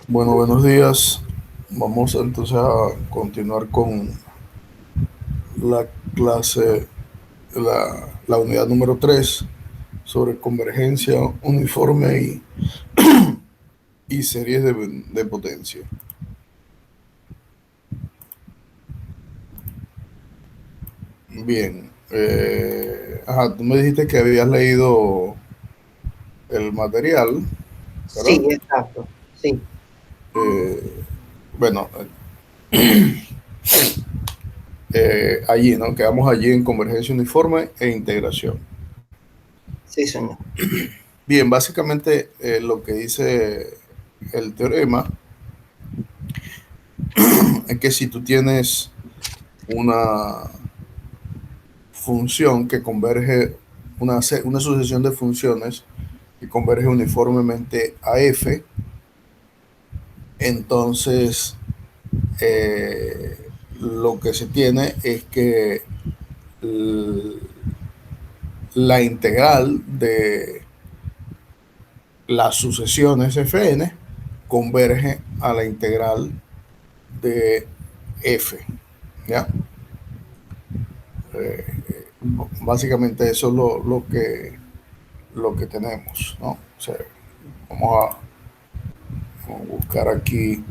Bueno, buenos días. Vamos entonces a continuar con la clase, la unidad número 3 sobre convergencia uniforme y series de potencia. Bien. Tú me dijiste que habías leído el material, ¿verdad? Sí, exacto. Sí, Bueno, allí, ¿no? Quedamos allí en convergencia uniforme e integración. sí, señor. Bien, básicamente lo que dice el teorema es que si tú tienes una función que converge, una sucesión de funciones que converge uniformemente a f, entonces lo que se tiene es que la integral de las sucesiones fn converge a la integral de f. ¿Ya? Básicamente eso es lo que tenemos, ¿no? O sea, vamos a buscar aquí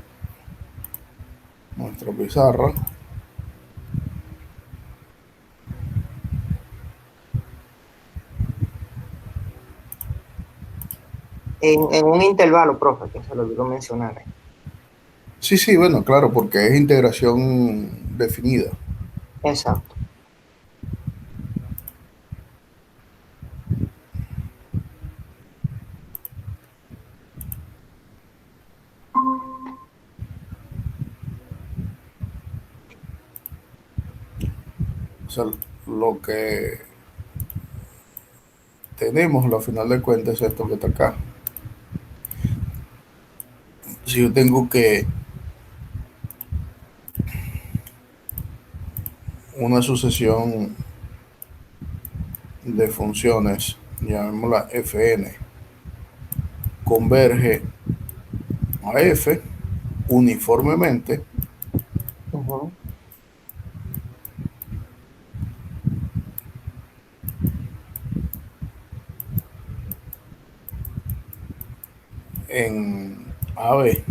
nuestra pizarra. En un intervalo, profe, que se lo olvidó mencionar. Sí, sí, bueno, claro, porque es integración definida. Exacto. O sea, lo que tenemos, al final de cuentas, es esto que está acá. Si yo tengo que una sucesión de funciones, llamémosla fn, converge a f uniformemente, Ujú. en AB,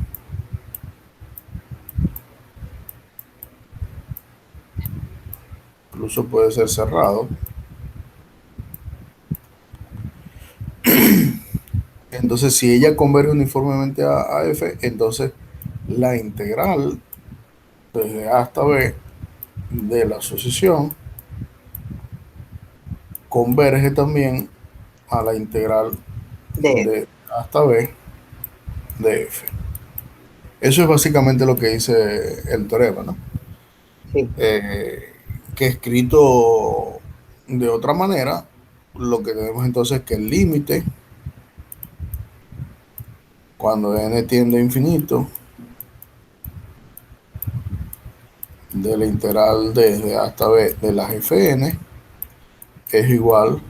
incluso puede ser cerrado. Entonces, si ella converge uniformemente a f, entonces la integral desde A hasta B de la sucesión converge también a la integral De, de A hasta B de f. Eso es básicamente lo que dice el teorema, ¿no? sí, Eh, que escrito de otra manera, lo que tenemos entonces es que el límite, cuando n tiende a infinito, de la integral desde A hasta B de las fn es igual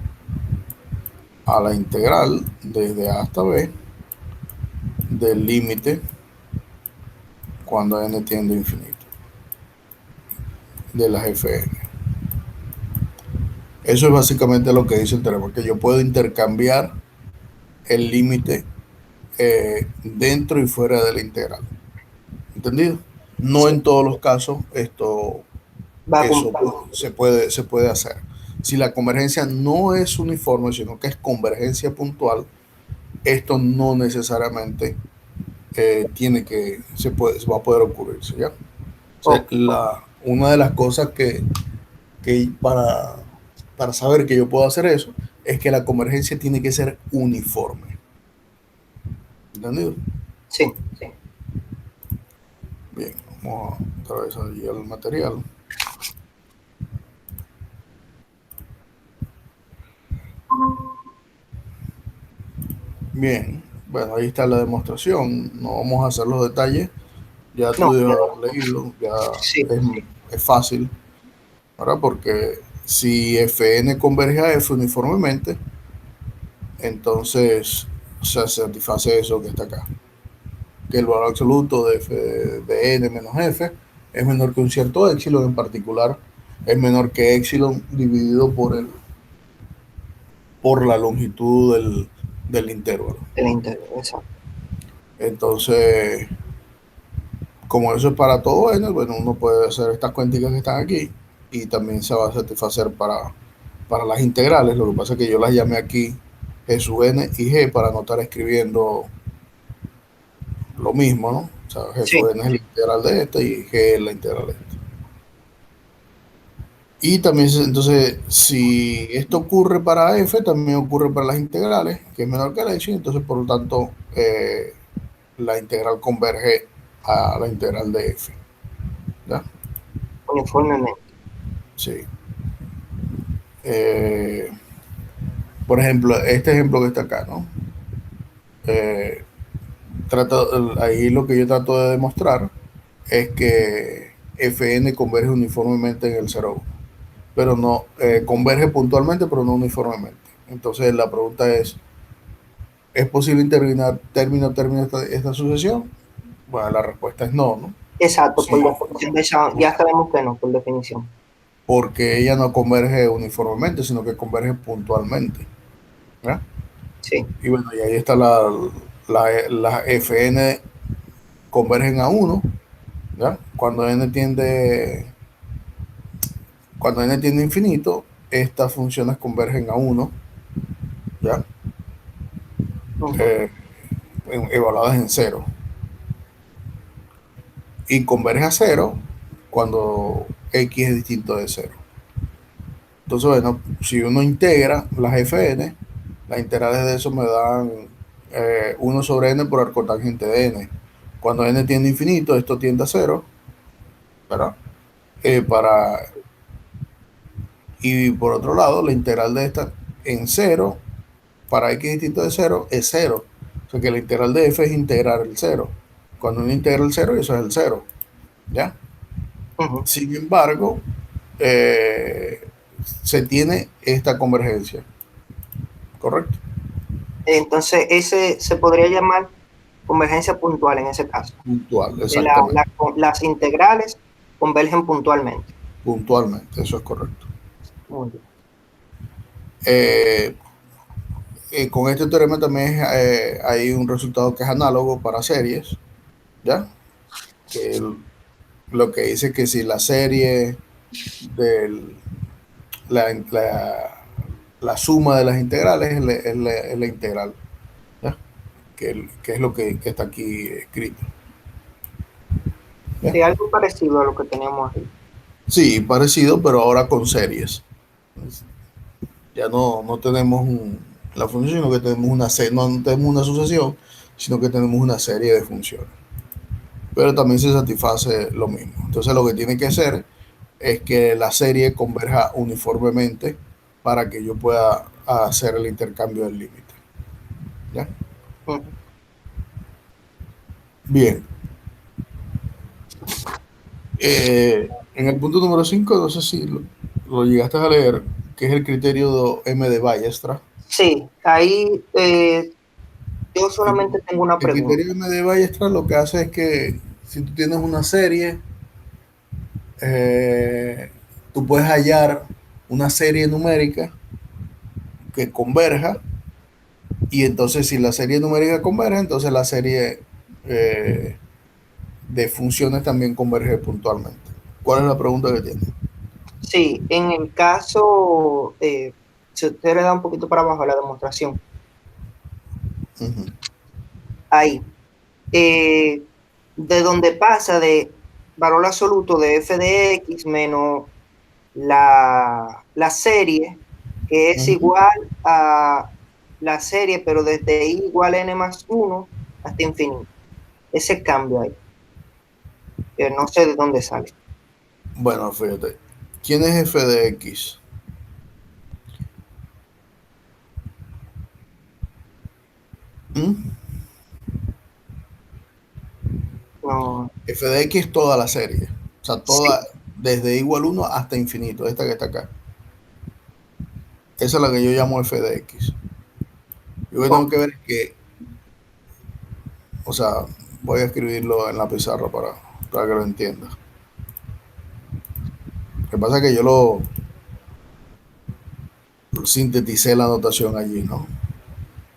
a la integral desde A hasta B del límite cuando n tiende a infinito de las fn. Eso es básicamente lo que dice el teorema, que yo puedo intercambiar el límite dentro y fuera de la integral. ¿Entendido? No sí. en todos los casos Va a eso cumplir. se puede hacer. Si la convergencia no es uniforme, sino que es convergencia puntual, esto no necesariamente se va a poder ocurrirse, ¿ya? O sea, Ok, una de las cosas que para saber que yo puedo hacer eso es que la convergencia tiene que ser uniforme. ¿Entendido? sí. Bien, vamos a otra vez allí al material. Bien, bueno, ahí está la demostración. No vamos a hacer los detalles. Ya No, tú debes haber leído, ya sí, es, es fácil, ¿verdad? Porque si Fn converge a F uniformemente, entonces se satisface eso que está acá. que el valor absoluto de f de n menos f es menor que un cierto épsilon, en particular es menor que épsilon dividido por la longitud del intervalo. El interés, exacto. Entonces, como eso es para todo n, bueno, uno puede hacer estas cuentas que están aquí y también se va a satisfacer para las integrales. Lo que pasa es que yo las llamé aquí G sub n y G para no estar escribiendo lo mismo, ¿no? O sea, G Sí, sub n es la integral de esta y G es la integral de esta. Y también, entonces, si esto ocurre para f, también ocurre para las integrales, que es menor que la x, entonces, por lo tanto, la integral converge a la integral de f. ¿Ya? uniformemente. Sí. Eh, por ejemplo, este ejemplo que está acá, ¿no? Eh, ahí lo que yo trato de demostrar es que Fn converge uniformemente en el 0,1, pero no converge puntualmente, pero no uniformemente. Entonces la pregunta ¿es posible interminar término esta sucesión? Bueno, la respuesta es no, ¿no? Exacto, por Sí, definición ya sabemos que no, por definición. porque ella no converge uniformemente, sino que converge puntualmente. ¿Ya? Sí. Y bueno, y ahí está la Fn convergen a 1, ¿ya? Cuando n tiende a infinito, estas funciones convergen a 1, ¿ya? Ujú, Eh, evaluadas en cero. Y converge a cero cuando x es distinto de cero. Entonces, bueno, si uno integra las fn, las integrales de eso me dan 1 sobre n por arcotangente de n. Cuando n tiende a infinito, esto tiende a cero, ¿verdad? Para Y por otro lado, la integral de esta en cero, para x distinto de cero, es cero. O sea que la integral de f es integrar el cero. Cuando uno integra el cero, eso es el cero. ¿Ya? ujú. Sin embargo, eh, se tiene esta convergencia. ¿Correcto? Entonces, ese se podría llamar convergencia puntual en ese caso. Puntual, Que exactamente. las integrales convergen puntualmente. Puntualmente, eso es correcto. Muy bien. Eh, con este teorema también hay un resultado que es análogo para series, ¿ya? Que lo que dice que si la serie del, la, la, la suma de las integrales es la integral, ¿ya? Que es lo que está aquí escrito. ¿Ya? Sí, algo parecido a lo que teníamos ahí. Sí, parecido, pero ahora con series. Ya no tenemos la función, sino que tenemos no tenemos una sucesión, sino que tenemos una serie de funciones. Pero también se satisface lo mismo. Entonces lo que tiene que hacer es que la serie converja uniformemente para que yo pueda hacer el intercambio del límite. ¿Ya? Ujú. Bien. En el punto número 5 no sé si lo llegaste a leer, que es el criterio de M de Ballestra. Sí, ahí yo El, solamente tengo una el pregunta. criterio de M de Ballestra lo que hace es que si tú tienes una serie, eh, tú puedes hallar una serie numérica que converja, y entonces si la serie numérica converge, entonces la serie eh, de funciones también converge puntualmente. ¿Cuál es la pregunta que tiene? Sí, en el caso, si usted le da un poquito para abajo la demostración, Ujú. ahí, eh, de donde pasa de valor absoluto de f de x menos la serie, que es Ujú. igual a la serie, pero desde i igual a n más uno hasta infinito. Ese cambio ahí, que no sé de dónde sale. Bueno, fíjate. ¿Quién es f de x? ¿Mm? No, F de x es toda la serie. O sea, sí, toda, desde igual 1 hasta infinito. Esta que está acá. Esa es la que yo llamo f de x. Yo que tengo ok, que ver es que, o sea, Voy a escribirlo en la pizarra para que lo entiendas. Lo que pasa es que yo lo sinteticé la notación allí, ¿no?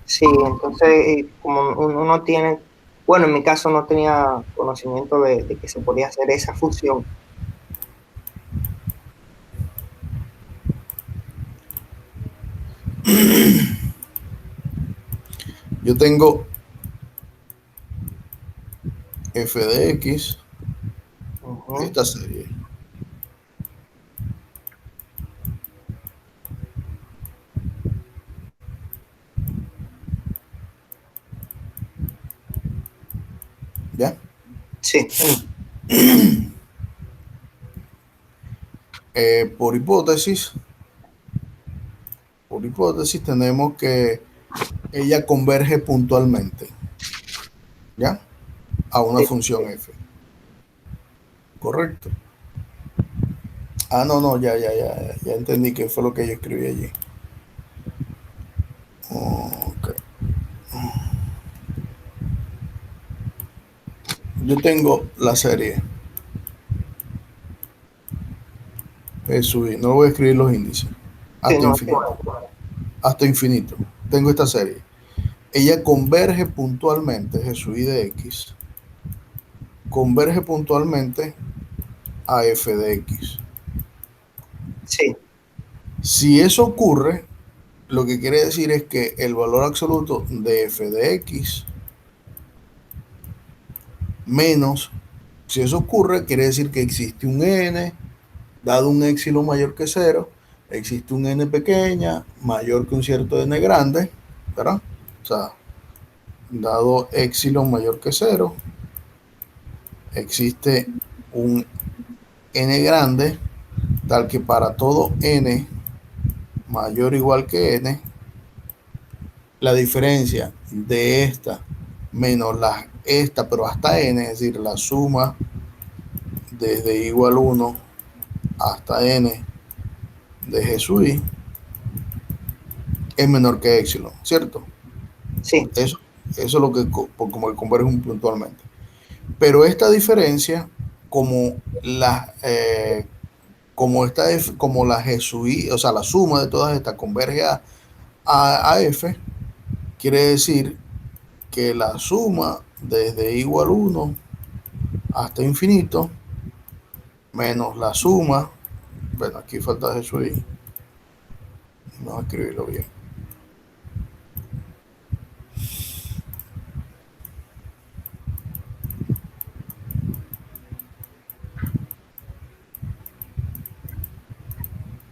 Sí, entonces, como uno no tiene, bueno, en mi caso no tenía conocimiento de que se podía hacer esa fusión. Yo tengo f de x, Ujú. esta serie, ¿ya? Sí, Por hipótesis tenemos que ella converge puntualmente, ¿ya? A una sí, función f, ¿correcto? Ah, no, no, ya entendí qué fue lo que yo escribí allí. Ok. Yo tengo la serie G no voy a escribir los índices, sí, hasta no, sí, infinito, hasta infinito. Tengo esta serie. Ella converge puntualmente, G de x, converge puntualmente a f de x. sí, Si eso ocurre, lo que quiere decir es que el valor absoluto de f de x menos, si eso ocurre, quiere decir que existe un n, dado un épsilon mayor que cero, existe un n pequeña mayor que un cierto n grande, ¿verdad? O sea, dado épsilon mayor que cero, existe un n grande tal que para todo n mayor o igual que n, la diferencia de esta menos esta, pero hasta n, es decir, la suma desde igual 1 hasta n de G sub i es menor que epsilon, ¿cierto? sí, Eso es lo que como que convergen puntualmente. Pero esta diferencia, como la, como la G sub i, o sea, la suma de todas estas converge a f, quiere decir que la suma desde igual 1 hasta infinito menos la suma, bueno, aquí falta G sub i, vamos a escribirlo bien,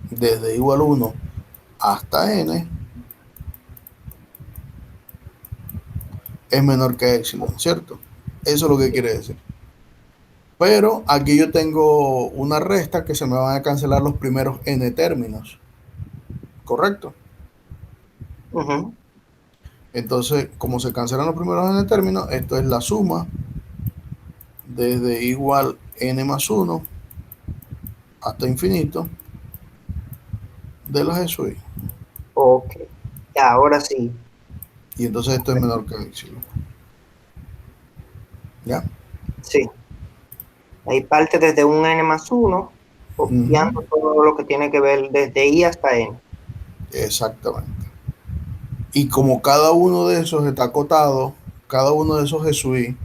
desde igual 1 hasta n es menor que epsilon, ¿cierto? Eso es lo que quiere decir. Pero aquí yo tengo una resta que se me van a cancelar los primeros n términos, ¿correcto? ujú, Entonces, como se cancelan los primeros n términos, esto es la suma desde igual n más 1 hasta infinito de la G sub i. ok, ya, ahora sí. Y entonces esto es menor que epsilon. ¿Ya? Sí, ahí parte desde un n más uno, Ujú. obviando todo lo que tiene que ver desde i hasta n. Exactamente. Y como cada uno de esos está acotado, cada uno de esos G sub i,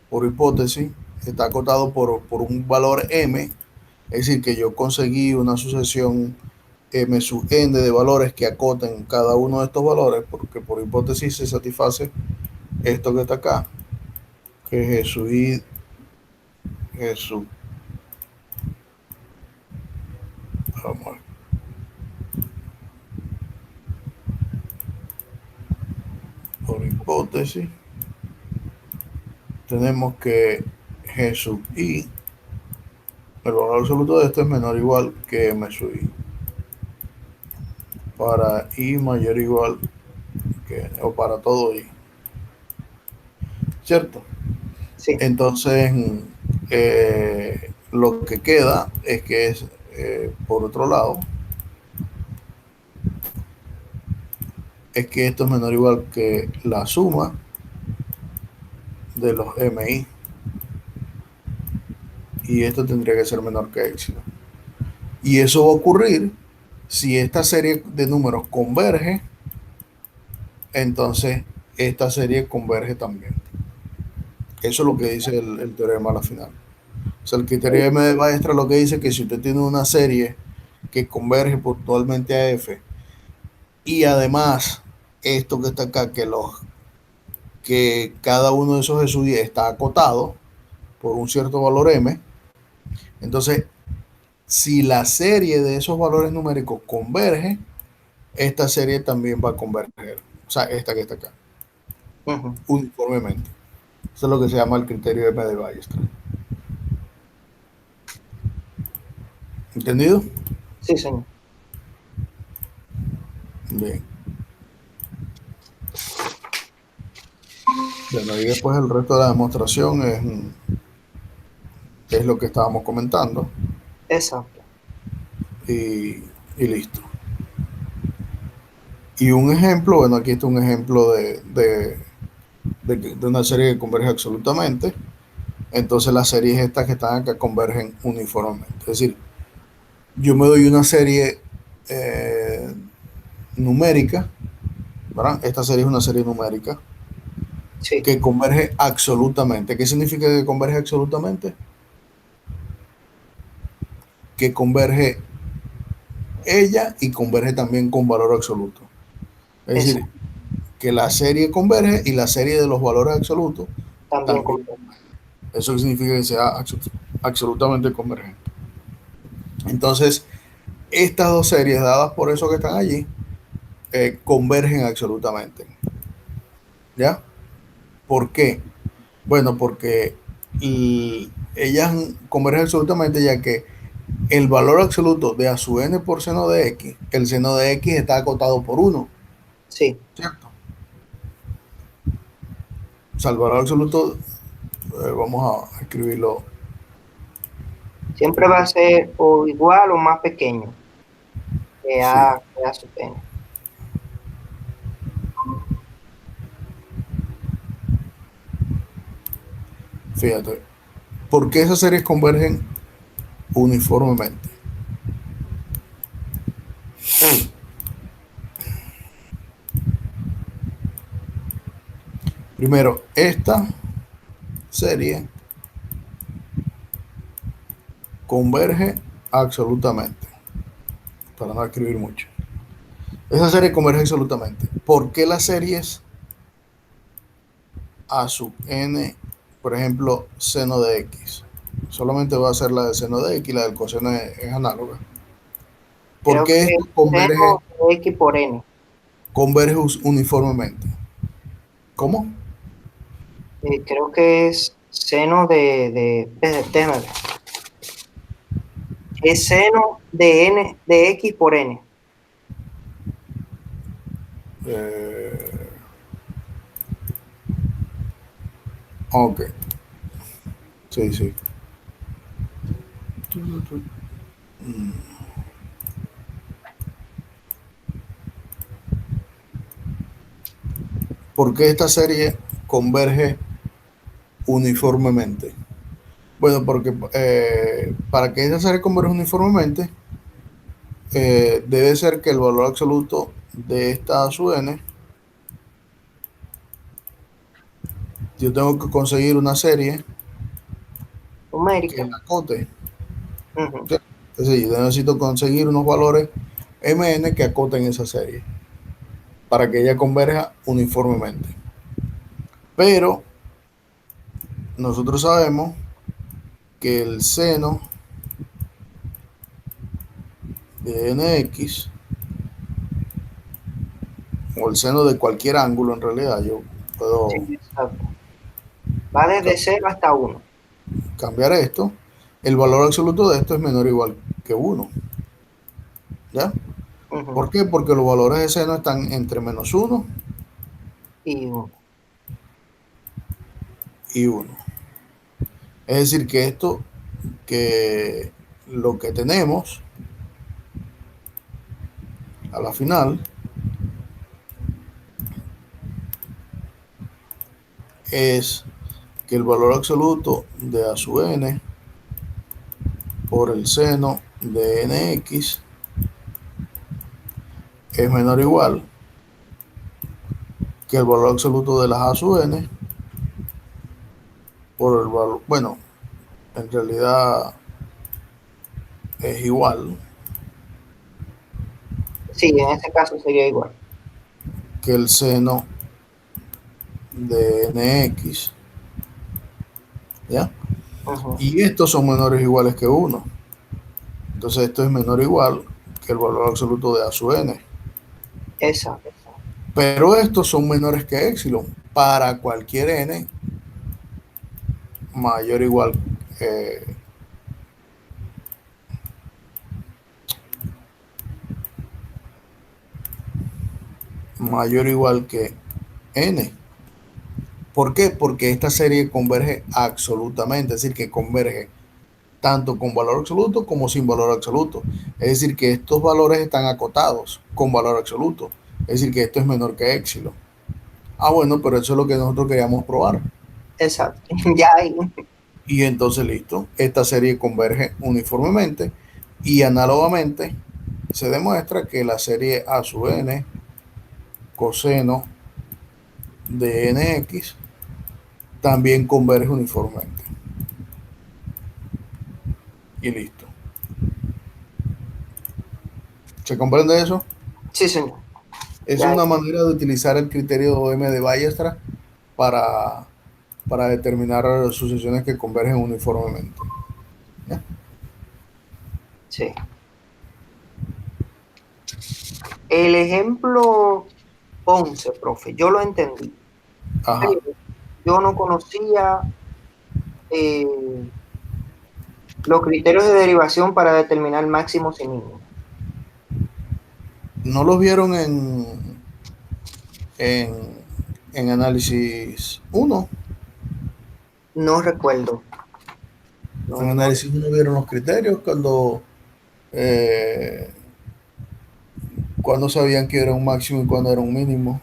por hipótesis, está acotado por un valor m, es decir, que yo conseguí una sucesión m sub n de valores que acoten cada uno de estos valores, porque por hipótesis se satisface esto que está acá, que es G sub i, G sub, vamos a ver, por hipótesis, tenemos que G sub i, el valor absoluto de esto es menor o igual que m sub i, para i mayor o igual que, o para todo i, ¿cierto? Sí, Entonces, lo que queda es que es, por otro lado, es que esto es menor o igual que la suma de los MI, y esto tendría que ser menor que éxito. Y eso va a ocurrir si esta serie de números converge, entonces esta serie converge también. Eso es lo que dice el teorema a la final. O sea, el criterio de M de Dijkstra lo que dice es que si usted tiene una serie que converge puntualmente a F, y además esto que está acá, que cada uno de esos SUI está acotado por un cierto valor M, entonces si la serie de esos valores numéricos converge, esta serie también va a converger. O sea, esta que está acá, Ujú. uniformemente. Eso es lo que se llama el criterio M de Dijkstra. ¿Entendido? Sí, señor. Bien. Bueno, y después el resto de la demostración es lo que estábamos comentando Exacto. y listo. Y un ejemplo, bueno, aquí está un ejemplo de una serie que converge absolutamente. Entonces las series estas que están acá convergen uniformemente. Es decir, yo me doy una serie eh, numérica, ¿verdad? Esta serie es una serie numérica Sí, que converge absolutamente. ¿Qué significa que converge absolutamente? Que converge ella y converge también con valor absoluto. Es decir, exacto. que la serie converge y la serie de los valores absolutos También también converge. converge. Eso significa que sea absolutamente convergente. Entonces, estas dos series dadas por eso que están allí convergen absolutamente. ¿Ya? ¿Por qué? Bueno, porque ellas convergen absolutamente ya que el valor absoluto de a su n por seno de x, el seno de x está acotado por uno, Sí. ¿cierto? O sea, el valor absoluto, vamos a escribirlo. Siempre va a ser o igual o más pequeño Sí, que A sub n. fíjate. ¿Por qué esas series convergen uniformemente? Primero, esta serie converge absolutamente, para no escribir mucho. Esa serie converge absolutamente. ¿Por qué las series a sub n, por ejemplo, seno de x? Solamente voy a hacer la de seno de x, la del coseno es análoga. ¿Por Creo qué que esto es seno de x por n. converge uniformemente? ¿Cómo? Creo que es seno déjame ver. Es seno de n de x por n. Eh, ok, sí, sí. ¿Por qué esta serie converge uniformemente? Bueno, porque para que esta serie converja uniformemente, debe ser que el valor absoluto de esta a su n, yo tengo que conseguir una serie que Numérica. la acote. Ujú. ¿Sí? Es decir, yo necesito conseguir unos valores mn que acoten esa serie para que ella converja uniformemente. Pero nosotros sabemos que el seno de nx, o el seno de cualquier ángulo en realidad, yo Sí, puedo exacto. Va desde 0 hasta 1. cambiar esto, el valor absoluto de esto es menor o igual que 1. ¿Ya? Ujú. ¿Por qué? Porque los valores de seno están entre -1 Y 1. y 1. Es decir, que esto, que lo que tenemos a la final es que el valor absoluto de a sub n por el seno de nx es menor o igual que el valor absoluto de las a sub n por el valor, bueno, en realidad es igual Sí, en este caso sería igual. que el seno de nx, ¿ya? Ujú. Y estos son menores o iguales que 1. Entonces esto es menor o igual que el valor absoluto de a sub n. Exacto. Pero estos son menores que epsilon para cualquier n mayor o igual, eh, mayor o igual que n. ¿Por qué? Porque esta serie converge absolutamente, es decir, que converge tanto con valor absoluto como sin valor absoluto. Es decir, que estos valores están acotados con valor absoluto. Es decir, que esto es menor que epsilon. Ah, bueno, pero eso es lo que nosotros queríamos probar. Exacto. Ya ahí. Y entonces listo, esta serie converge uniformemente y análogamente se demuestra que la serie a sub n coseno de nx también converge uniformemente. Y listo. ¿Se comprende eso? Sí, señor. Es Ya ahí. una manera de utilizar el criterio M de Ballestra para, para determinar sucesiones que convergen uniformemente. ¿Ya? Sí. El ejemplo 11, profe, yo lo entendí, Ajá. pero yo no conocía eh, los criterios de derivación para determinar máximos y mínimos. ¿No los vieron en, en análisis uno? No recuerdo. En No. análisis uno vieron los criterios eh, cuando sabían que era un máximo y cuando era un mínimo.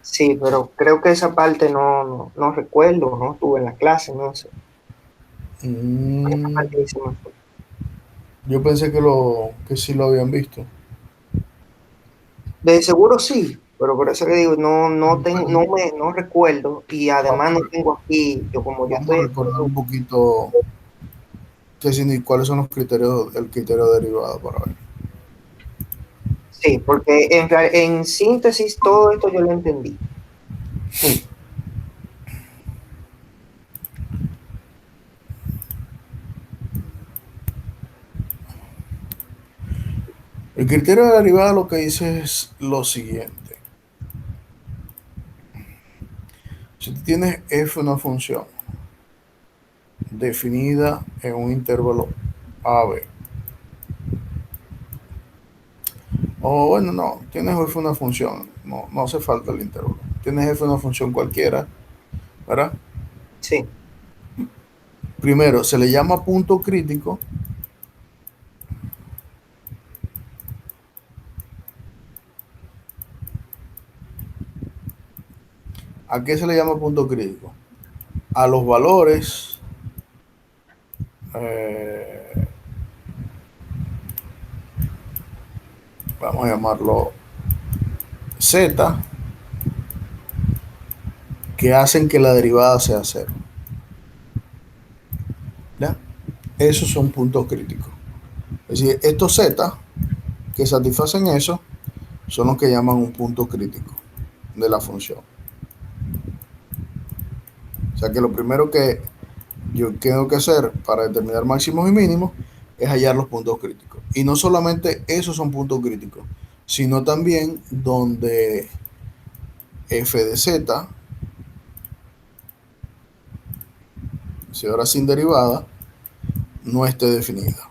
Sí, pero creo que esa parte no recuerdo, no estuve en la clase, no sé. Esa Mm, parte ahí se me fue. yo pensé que sí lo habían visto. De seguro sí, pero por eso que digo, Bueno, no recuerdo y además vamos no a, tengo aquí, yo como yo vamos a estoy, recordar un poquito cuáles son los criterios, el criterio derivado para ver. sí, porque en síntesis todo esto yo lo entendí. El criterio de derivada lo que dice es lo siguiente. Si tú tienes f una función definida en un intervalo a b, o bueno, no, tienes f una función, no hace falta el intervalo. Tienes f una función cualquiera, ¿verdad? Sí, Primero, se le llama punto crítico. ¿A qué se le llama punto crítico? A los valores eh, vamos a llamarlo z, que hacen que la derivada sea cero. ¿Ya? Esos son puntos críticos. Es decir, estos z que satisfacen eso son los que llaman un punto crítico de la función. O sea que lo primero que yo tengo que hacer para determinar máximos y mínimos es hallar los puntos críticos. Y no solamente esos son puntos críticos, sino también donde f de z, si ahora sin derivada, no esté definida.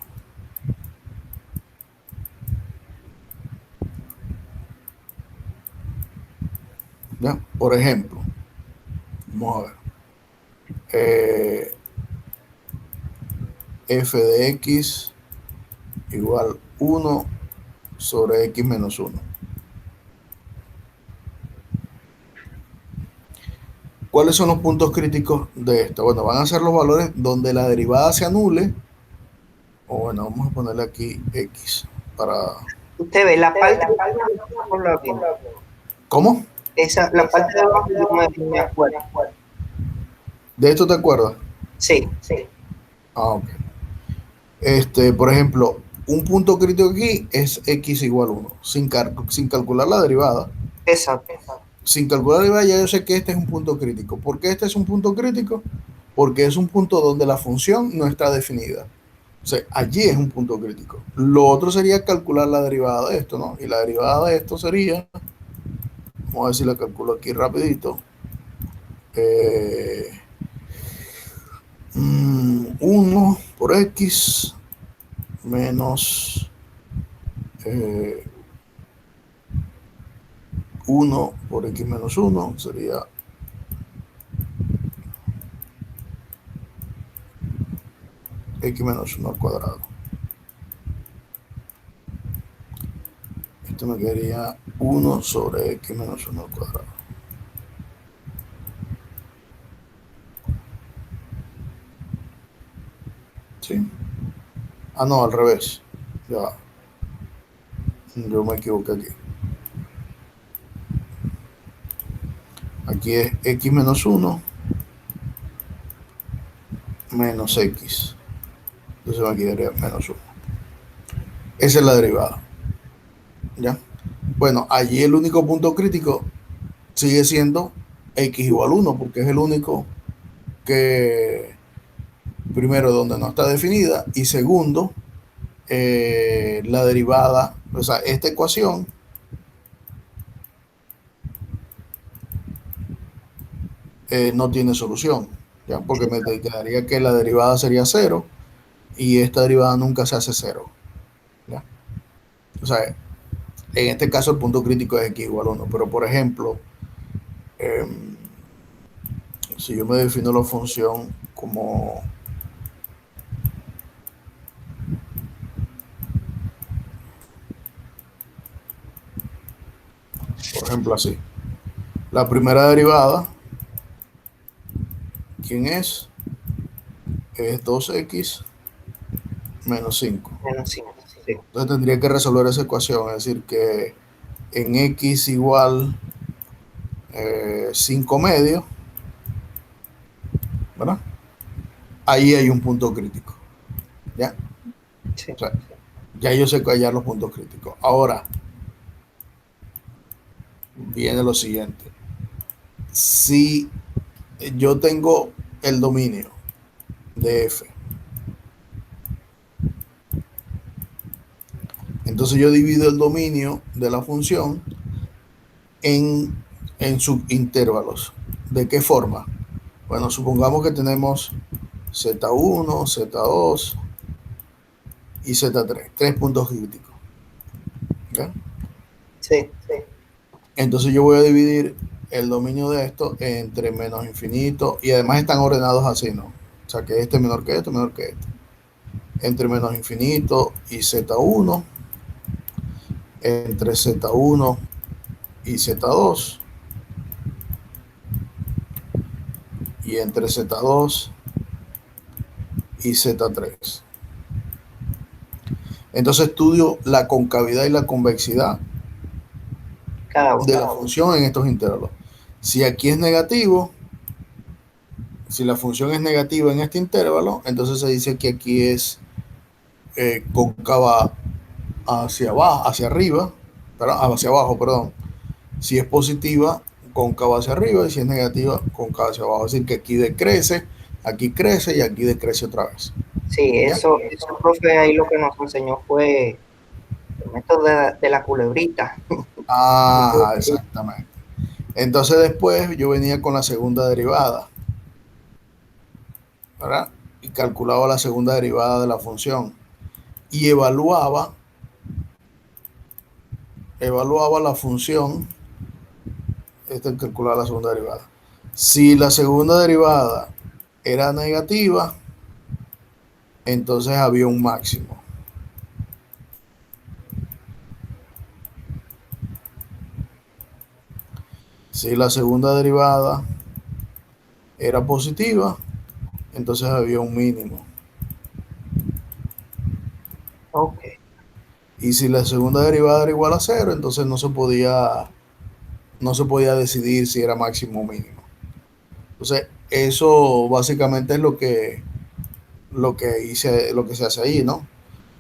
¿Ya? Por ejemplo, vamos a ver, f de x igual 1 sobre x menos 1. ¿Cuáles son los puntos críticos de esto? Bueno, van a ser los valores donde la derivada se anule, o bueno, vamos a ponerle aquí X para... Usted ve la parte de abajo por la vimos. ¿Cómo? Esa, la parte de abajo yo me acuerdo. ¿De esto te acuerdas? Sí, Ah, ok. Por ejemplo, un punto crítico aquí es X igual 1, sin calcular la derivada. exacto. Sin calcular la derivada ya yo sé que este es un punto crítico. ¿Por qué este es un punto crítico? Porque es un punto donde la función no está definida. O sea, allí es un punto crítico. Lo otro sería calcular la derivada de esto, ¿no? Y la derivada de esto sería, vamos a ver si la calculo aquí rapidito. 1 por X menos 1 por X menos 1 sería X menos 1 al cuadrado. Esto me quedaría 1 sobre X menos 1 al cuadrado. ¿Sí? Ah, no, al revés. Ya, yo me equivoqué aquí. Aquí es X menos 1 menos X. Entonces me quedaría menos 1. Esa es la derivada. ¿Ya? Bueno, allí el único punto crítico sigue siendo X igual 1, porque es el único que, primero, donde no está definida, y segundo, la derivada, o sea, esta ecuación no tiene solución, ¿ya? Porque me quedaría que la derivada sería cero y esta derivada nunca se hace cero, ¿ya? O sea, en este caso el punto crítico es X igual 1, pero por ejemplo, eh, si yo me defino la función como, por ejemplo, así, la primera derivada, ¿quién es? Es 2X menos 5. Menos 5. Sí, Entonces tendría que resolver esa ecuación, es decir, que en X igual 5 medios, ¿verdad? Ahí hay un punto crítico, ¿ya? sí. O sea, ya yo sé que hallar los puntos críticos. Ahora viene lo siguiente. Si yo tengo el dominio de F, entonces yo divido el dominio de la función en, en subintervalos. ¿De qué forma? Bueno, supongamos que tenemos Z1, Z2 y Z3, tres puntos críticos, ¿ya? Sí, Entonces yo voy a dividir el dominio de esto entre menos infinito y además están ordenados así, ¿no? O sea que este es menor que este, menor que este. Entre menos infinito y Z1, entre Z1 y Z2 y entre Z2 y Z3. Entonces estudio la concavidad y la convexidad cada de uno. la función en estos intervalos. Si aquí es negativo, si la función es negativa en este intervalo, entonces se dice que aquí es cóncava hacia abajo, hacia arriba, perdón, hacia abajo, perdón. Si es positiva, cóncava hacia arriba, y si es negativa, cóncava hacia abajo. Es decir, que aquí decrece, aquí crece y aquí decrece otra vez. Sí, ¿Ya? eso, profe, ahí lo que nos enseñó fue el método de la culebrita. Ah, exactamente. Entonces después yo venía con la segunda derivada, ¿verdad? Y calculaba la segunda derivada de la función y evaluaba la función, esta calculaba la segunda derivada. Si la segunda derivada era negativa, entonces había un máximo. Si la segunda derivada era positiva, entonces había un mínimo. Ok, Y si la segunda derivada era igual a cero, entonces no se podía decidir si era máximo o mínimo. Entonces, eso básicamente es lo que se hace ahí, ¿no?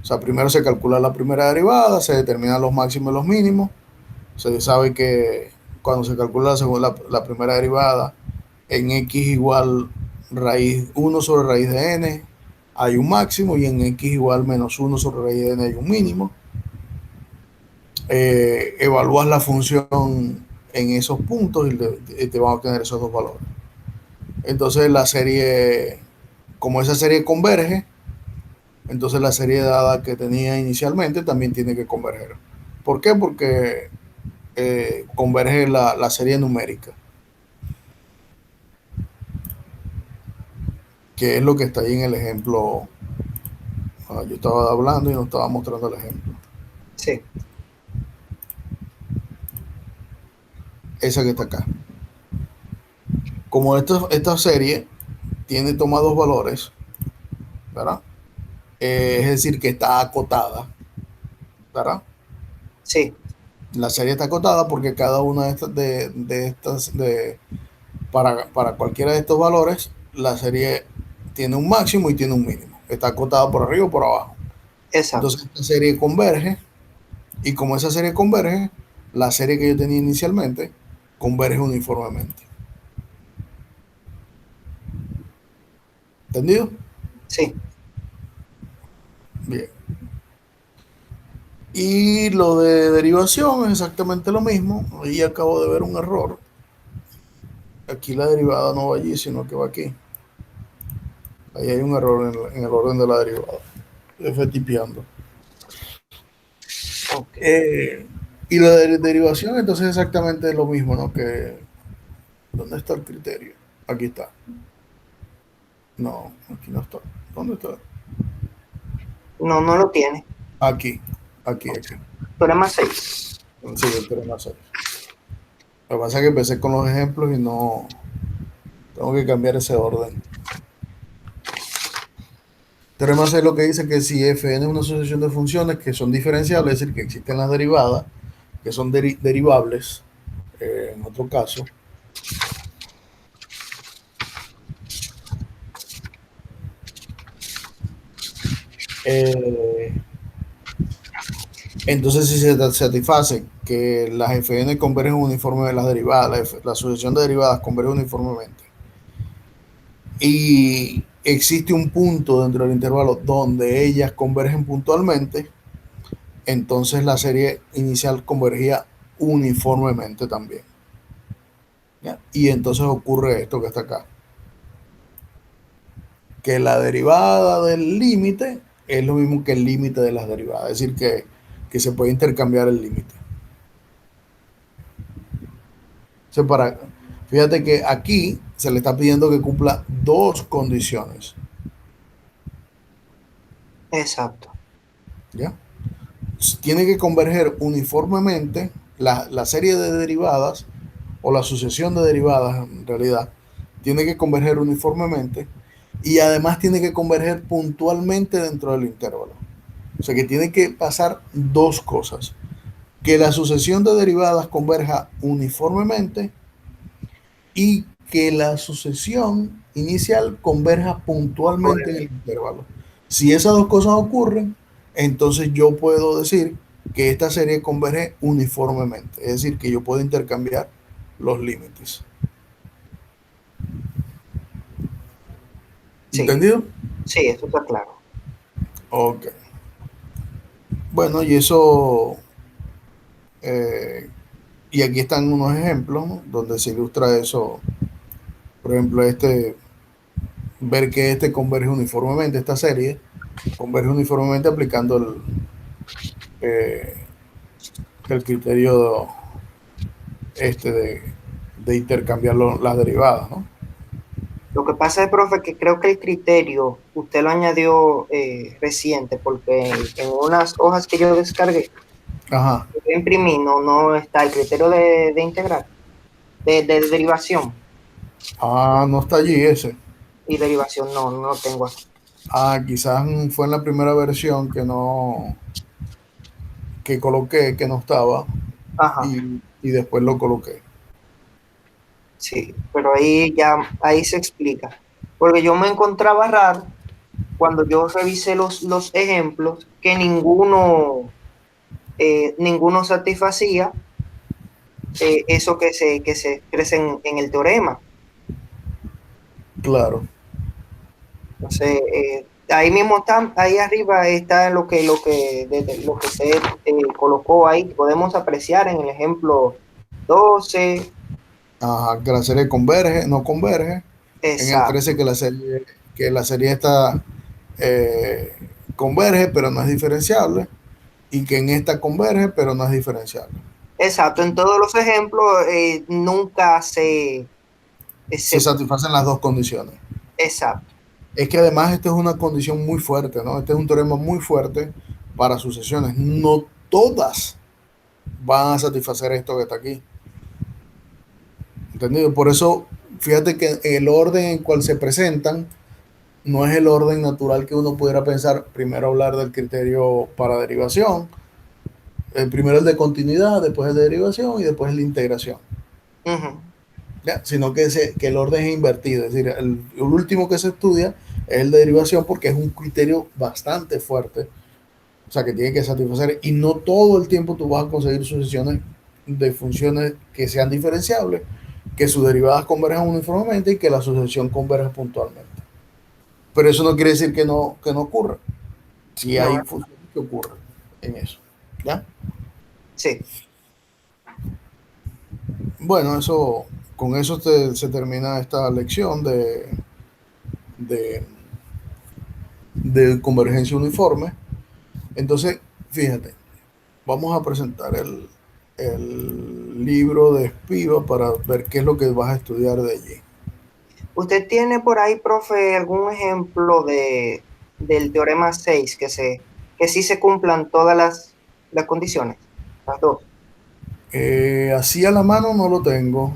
O sea, primero se calcula la primera derivada, se determinan los máximos y los mínimos. Se sabe que cuando se calcula la primera derivada en x igual raíz 1 sobre raíz de n hay un máximo y en x igual menos 1 sobre raíz de n hay un mínimo. Evalúas la función en esos puntos y te van a obtener esos dos valores. Entonces la serie, como esa serie converge, entonces la serie dada que tenía inicialmente también tiene que converger. ¿Por qué? Porque converge la serie numérica, que es lo que está ahí en el ejemplo. Yo estaba hablando y no estaba mostrando el ejemplo. sí, Esa que está acá. Como esta serie tiene toma dos valores, ¿verdad? Es decir, que está acotada, ¿verdad? sí, La serie está acotada porque cada una para cualquiera de estos valores, la serie tiene un máximo y tiene un mínimo. Está acotada por arriba o por abajo. exacto. Entonces, esta serie converge y como esa serie converge, la serie que yo tenía inicialmente converge uniformemente. ¿Entendido? Sí, Bien. Y lo de derivación es exactamente lo mismo. Ahí acabo de ver un error. Aquí la derivada no va allí, sino que va aquí. Ahí hay un error en el orden de la derivada. Estoy tipeando. ok. Eh, y la derivación entonces es exactamente lo mismo, ¿no? Que, ¿dónde está el criterio? Aquí está. No, aquí no está. ¿Dónde está? No, no lo tiene. Aquí, aquí. Teorema 6. Sí, el teorema 6. Lo que pasa es que empecé con los ejemplos y no tengo que cambiar ese orden. Teorema 6 lo que dice que si fn es una sucesión de funciones que son diferenciables, es decir, que existen las derivadas, que son derivables, en otro caso, eh, entonces si se satisface que las fn convergen uniformemente, las derivadas, la sucesión de derivadas converge uniformemente, y existe un punto dentro del intervalo donde ellas convergen puntualmente, entonces la serie inicial convergía uniformemente también. ¿Ya? Y entonces ocurre esto que está acá, que la derivada del límite es lo mismo que el límite de las derivadas, es decir, que se puede intercambiar el límite. O sea, fíjate que aquí se le está pidiendo que cumpla dos condiciones. Exacto. ¿Ya? Tiene que converger uniformemente la serie de derivadas o la sucesión de derivadas en realidad tiene que converger uniformemente y además tiene que converger puntualmente dentro del intervalo. O sea que tiene que pasar dos cosas. Que la sucesión de derivadas converja uniformemente y que la sucesión inicial converja puntualmente en el intervalo. Si esas dos cosas ocurren, entonces yo puedo decir que esta serie converge uniformemente. Es decir, que yo puedo intercambiar los límites. Sí, ¿Entendido? sí, eso está claro. Ok. Bueno, y eso, eh, y aquí están unos ejemplos, ¿no? Donde se ilustra eso. Por ejemplo, ver que converge uniformemente, esta serie converge uniformemente aplicando eh, el criterio de intercambiar las derivadas, ¿no? Lo que pasa es, profe, que creo que el criterio usted lo añadió reciente, porque en unas hojas que yo descargué, Ajá. que imprimí, no está el criterio de integral, de derivación. Ah, no está allí ese. Y derivación no lo tengo aquí. Ah, quizás fue en la primera versión que coloqué, que no estaba, Ajá, y después lo coloqué. sí, pero ahí ya, ahí se explica. Porque yo me encontraba raro cuando yo revisé los ejemplos que ninguno satisfacía eso que se expresa en el teorema. Claro. Entonces, ahí mismo está, ahí arriba está lo que se colocó ahí, que podemos apreciar en el ejemplo 12. Ajá, que la serie converge, no converge. En el Exacto, 13 que la serie está eh, converge, pero no es diferenciable. Y que en esta converge, pero no es diferenciable. exacto. En todos los ejemplos nunca Se se, satisfacen las dos condiciones. exacto. Es que además esta es una condición muy fuerte, ¿no? Este es un teorema muy fuerte para sucesiones. No todas van a satisfacer esto que está aquí. ¿Entendido? Por eso, fíjate que el orden en cual se presentan no es el orden natural que uno pudiera pensar. Primero hablar del criterio para derivación, primero el de continuidad, después el de derivación y después el de integración. Ujú, ¿Ya? Sino que el orden es invertido. Es decir, el último que se estudia es el de derivación porque es un criterio bastante fuerte. O sea, que tiene que satisfacer. Y no todo el tiempo tú vas a conseguir sucesiones de funciones que sean diferenciables, que sus derivadas converjan uniformemente y que la sucesión converja puntualmente. Pero eso no quiere decir que no ocurra. Si no, hay funciones que ocurren en eso. ¿Ya? sí, Bueno, con eso se termina esta lección de, de convergencia uniforme. Entonces, fíjate, vamos a presentar el libro de Espiva para ver qué es lo que vas a estudiar de allí. ¿usted tiene por ahí, profe, algún ejemplo del teorema 6 que sí se cumplan todas las condiciones? Las dos. Así a la mano no lo tengo,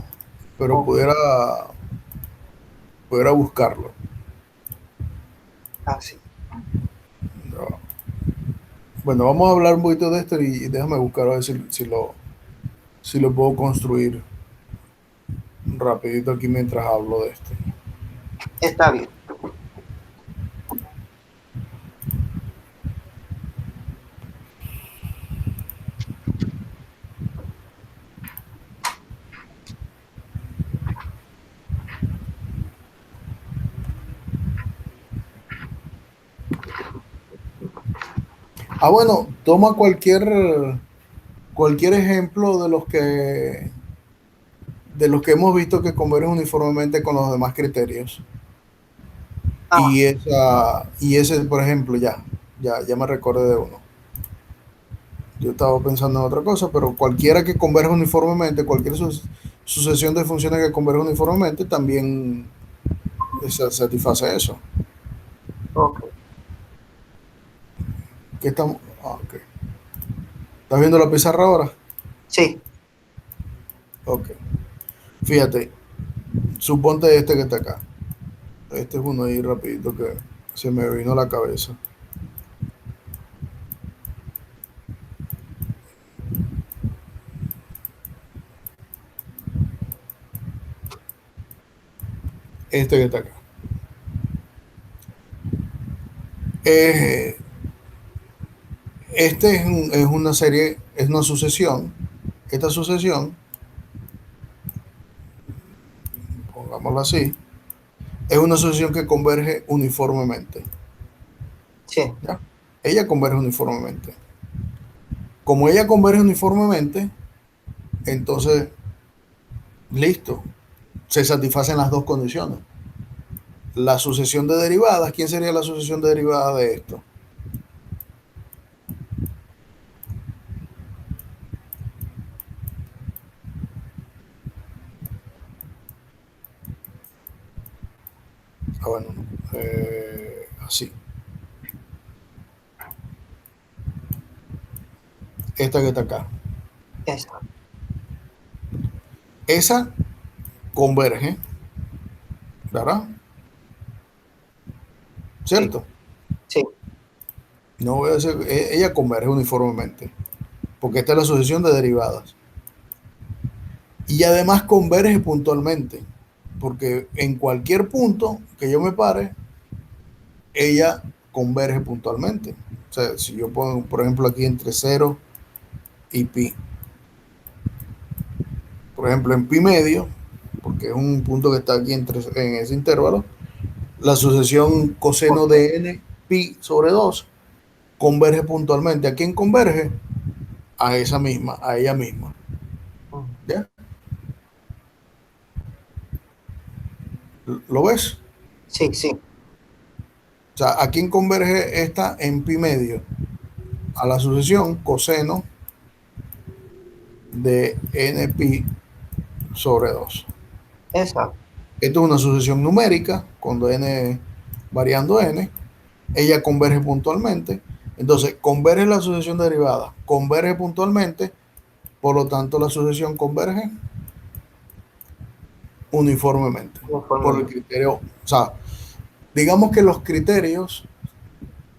pero Ok, pudiera buscarlo. así. No. Bueno, vamos a hablar un poquito de esto y déjame buscar a ver si lo puedo construir rapidito aquí mientras hablo de esto. Está bien. Bueno, toma cualquier ejemplo de los que hemos visto que convergen uniformemente con los demás criterios. Ah, Y ese, por ejemplo, ya me recordé de uno. Yo estaba pensando en otra cosa, pero cualquiera que converja uniformemente, cualquier sucesión de funciones que converja uniformemente, también satisface eso. ok. ¿Qué estamos? Ok. ¿Estás viendo la pizarra ahora? Sí, Ok. Fíjate, suponte este que está acá. Este es uno ahí rapidito que se me vino a la cabeza. Este que está acá. Eh, Este es una serie, es una sucesión. Esta sucesión, pongámoslo así, es una sucesión que converge uniformemente. sí, ¿Ya? Ella converge uniformemente. Como ella converge uniformemente, entonces, listo, se satisfacen las dos condiciones. La sucesión de derivadas, ¿quién sería la sucesión de derivadas de esto? Bueno, no. Así. Esta que está acá. está. Esa converge, ¿verdad? Sí, ¿Cierto? sí, No voy a decir, ella converge uniformemente, porque esta es la sucesión de derivadas. Y además converge puntualmente, porque en cualquier punto que yo me pare, ella converge puntualmente. O sea, si yo pongo, por ejemplo, aquí entre cero y pi, por ejemplo, en pi medio, porque es un punto que está aquí en ese intervalo, la sucesión coseno ok. de n pi sobre 2 converge puntualmente. ¿A quién converge? A esa misma, a ella misma. Ujú. ¿Ya? ¿Lo ves? Sí, sí, O sea, ¿a quién converge esta en pi medio? A la sucesión coseno de n pi sobre 2. exacto, Esto es una sucesión numérica, cuando n variando n, ella converge puntualmente. Entonces, converge la sucesión derivada, converge puntualmente, por lo tanto la sucesión converge uniformemente. Por el uniformemente. criterio, o sea, digamos que los criterios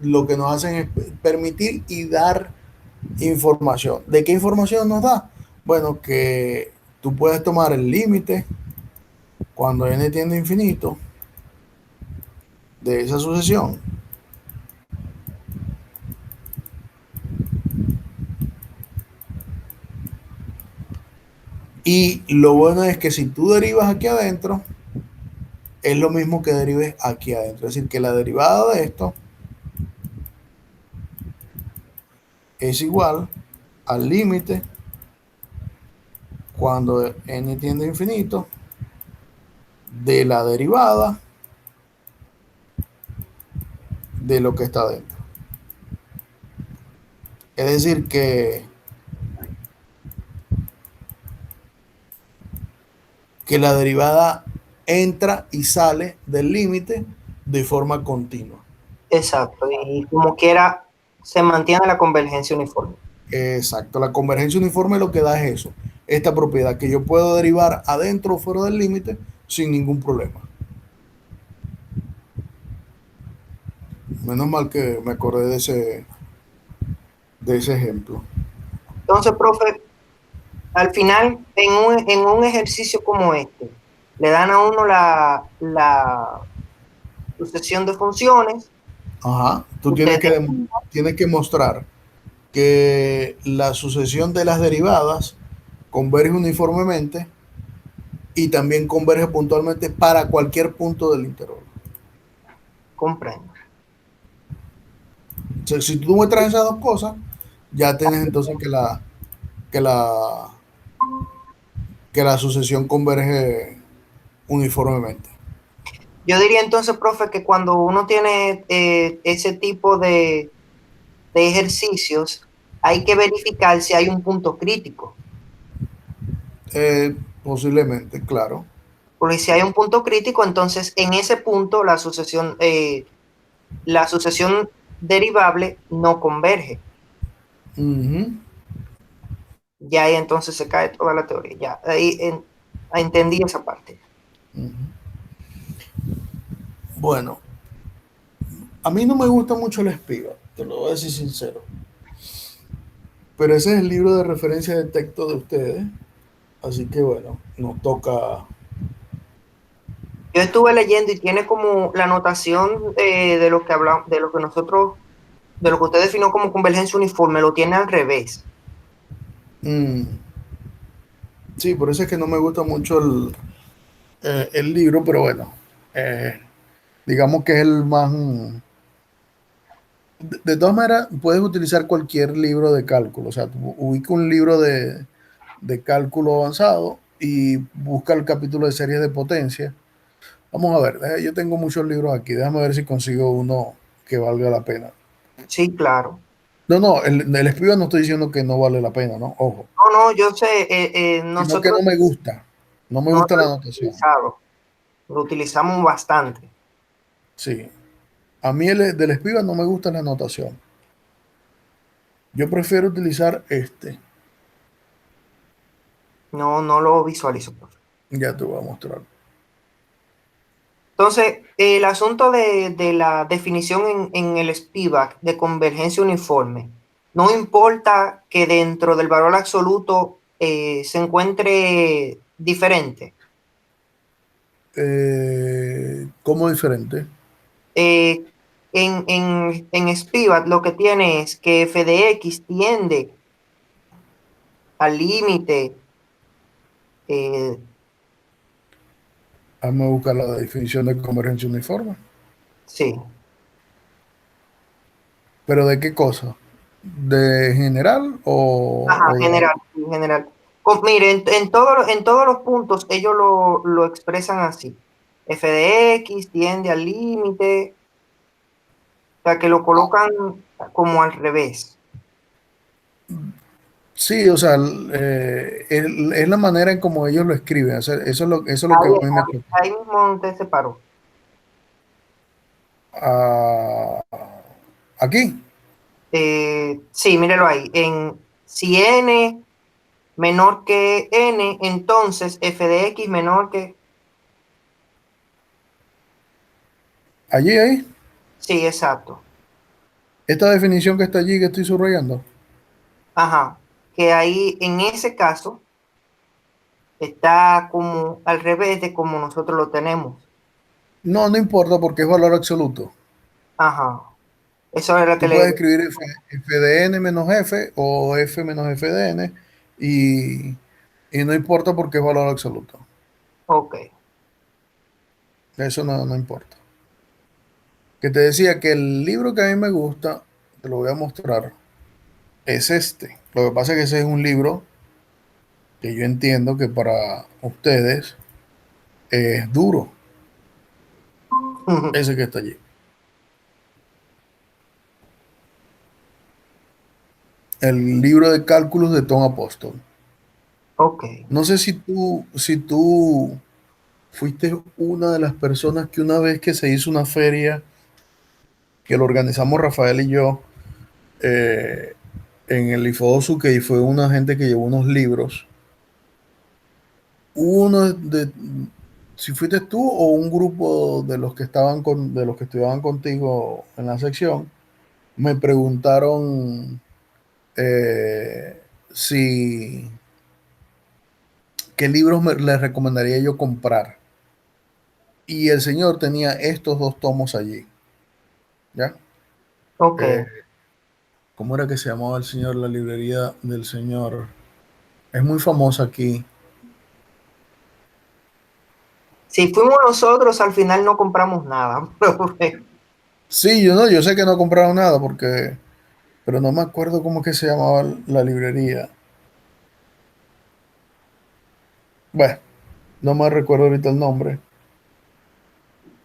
lo que nos hacen es permitir y dar información. ¿De qué información nos da? Bueno, que tú puedes tomar el límite cuando n tiende a infinito de esa sucesión y lo bueno es que si tú derivas aquí adentro, es lo mismo que derives aquí adentro. Es decir, que la derivada de esto es igual al límite cuando n tiende a infinito de la derivada de lo que está adentro. Es decir, que la derivada entra y sale del límite de forma continua. Exacto, y como quiera, se mantiene la convergencia uniforme. Exacto, la convergencia uniforme lo que da es eso, esta propiedad que yo puedo derivar adentro o fuera del límite sin ningún problema. Menos mal que me acordé de ese ejemplo. Entonces, profe, al final, en un ejercicio como este, le dan a uno la sucesión de funciones, Ajá, tú usted tienes que mostrar que la sucesión de las derivadas converge uniformemente y también converge puntualmente para cualquier punto del intervalo. comprende. O sea, si tú muestras esas dos cosas, ya tienes entonces que la, que la sucesión converge uniformemente. Yo diría entonces, profe, que cuando uno tiene ese tipo de ejercicios, hay que verificar si hay un punto crítico. Posiblemente, claro. Porque si hay un punto crítico, entonces en ese punto la sucesión derivable no converge. Ujú. Ya ahí entonces se cae toda la teoría. Ya ahí entendí esa parte. Bueno, a mí no me gusta mucho la espiga, te lo voy a decir sincero. Pero ese es el libro de referencia de texto de ustedes. Así que bueno, nos toca. Yo estuve leyendo y tiene como la notación de lo que hablamos, de lo que nosotros, de lo que usted definió como convergencia uniforme, lo tiene al revés. mm, sí, por eso es que no me gusta mucho el libro, pero bueno, eh, digamos que es el más. De todas maneras, puedes utilizar cualquier libro de cálculo. O sea, tú ubica un libro de cálculo avanzado y busca el capítulo de series de potencia. Vamos a ver, yo tengo muchos libros aquí. Déjame ver si consigo uno que valga la pena. Sí, claro. No, no, el Espiga no estoy diciendo que no vale la pena, ¿no? Ojo, No, no, yo sé, sino que nosotros no me gusta. No me no lo gusta la hemos anotación. utilizado, lo utilizamos bastante. Sí. A mí del Espiga no me gusta la anotación. Yo prefiero utilizar este. No, no lo visualizo, profe. Ya te voy a mostrar. Entonces, el asunto de la definición en el Spivak de convergencia uniforme, no importa que dentro del valor absoluto se encuentre diferente. ¿Cómo diferente? Eh, en Spivak lo que tiene es que f de x tiende al límite. eh, Vamos a buscar la definición de convergencia uniforme. sí, ¿Pero de qué cosa? ¿De general ajá, o de general, algo? en general. Mire, en todos los puntos ellos lo expresan así. F de x tiende al límite, o sea que lo colocan como al revés. Sí, o sea, es la manera en como ellos lo escriben. O sea, eso es lo que a mí me choca. Ahí mismo te separó. Ah, aquí, Sí, mírelo ahí. Si n menor que n, entonces f de x menor que... allí, ahí, Sí, exacto. esta definición que está allí que estoy subrayando. Ajá. Que ahí, en ese caso, está como al revés de como nosotros lo tenemos. No, no importa porque es valor absoluto. Ajá. Eso es lo que Tú le... puedes escribir f de n menos f o f menos f de n y, y no importa porque es valor absoluto. Ok. Eso no, no importa. Que te decía que el libro que a mí me gusta, te lo voy a mostrar, es este. Lo que pasa es que ese es un libro que yo entiendo que para ustedes es duro, ese que está allí. El libro de cálculos de Tom Apóstol. Ok. No sé si tú fuiste una de las personas que una vez que se hizo una feria, que lo organizamos Rafael y yo, eh, en el IFOSU, que fue una gente que llevó unos libros. Uno de, si fuiste tú o un grupo de los que de los que estudiaban contigo en la sección, me preguntaron eh, si qué libros les recomendaría yo comprar. Y el señor tenía estos dos tomos allí, ¿ya? Ok. Eh, ¿Cómo era que se llamaba el señor, la librería del señor? Es muy famosa aquí. Si fuimos nosotros, al final no compramos nada. Pero bueno. Sí, yo no, yo sé que no compraron nada porque, pero no me acuerdo cómo es que se llamaba la librería. Bueno, no me recuerdo ahorita el nombre,